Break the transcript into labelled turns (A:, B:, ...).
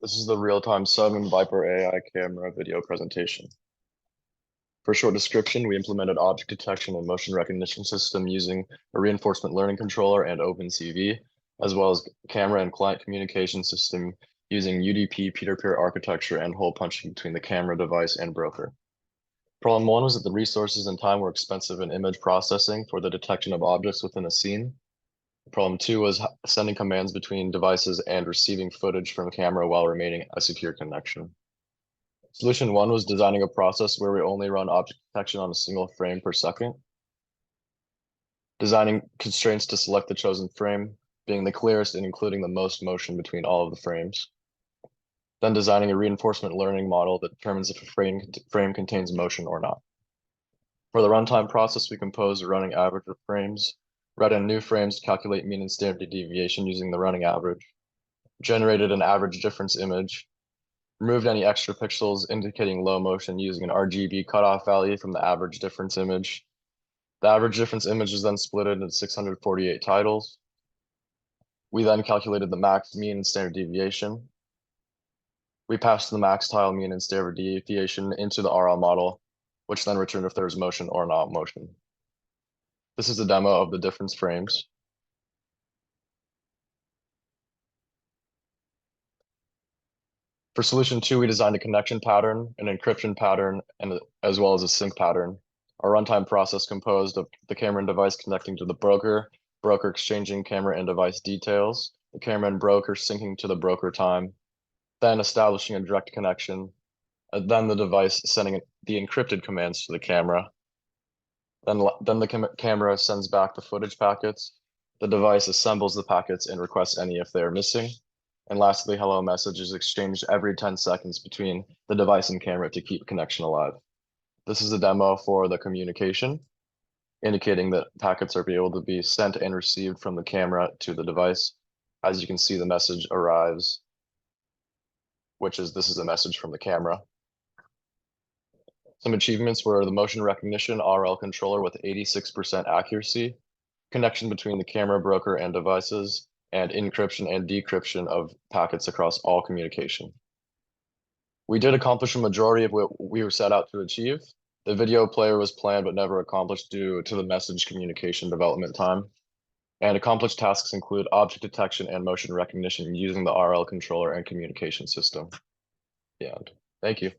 A: This is the RealTime7 VIPER AI camera video presentation. For a short description, we implemented object detection and motion recognition system using a reinforcement learning controller and OpenCV, as well as camera and client communication system using UDP peer-to-peer architecture and hole punching between the camera device and broker. Problem one was that the resources and time were expensive in image processing for the detection of objects within a scene. Problem two was sending commands between devices and receiving footage from a camera while remaining a secure connection. Solution one was designing a process where we only run object detection on a single frame per second. Designing constraints to select the chosen frame, being the clearest and including the most motion between all of the frames. Then designing a reinforcement learning model that determines if a frame contains motion or not. For the runtime process, we composed a running average of frames, read in new frames to calculate mean and standard deviation using the running average, generated an average difference image, removed any extra pixels indicating low motion using an RGB cutoff value from the average difference image. The average difference image is then split into 648 titles. We then calculated the max, mean, and standard deviation. We passed the max tile, mean, and standard deviation into the RL model, which then returned if there was motion or not motion. This is a demo of the difference frames. For solution two, we designed a connection pattern, an encryption pattern, and as well as a sync pattern. Our runtime process composed of the camera and device connecting to the broker exchanging camera and device details, the camera and broker syncing to the broker time, then establishing a direct connection, and then the device sending the encrypted commands to the camera. Then the camera sends back the footage packets. The device assembles the packets and requests any if they are missing. And lastly, hello message is exchanged every 10 seconds between the device and camera to keep connection alive. This is a demo for the communication, indicating that packets are able to be sent and received from the camera to the device. As you can see, the message arrives, this is a message from the camera. Some achievements were the motion recognition RL controller with 86% accuracy, connection between the camera, broker, and devices, and encryption and decryption of packets across all communication. We did accomplish a majority of what we were set out to achieve. The video player was planned but never accomplished due to the message communication development time. And accomplished tasks include object detection and motion recognition using the RL controller and communication system. Yeah, thank you.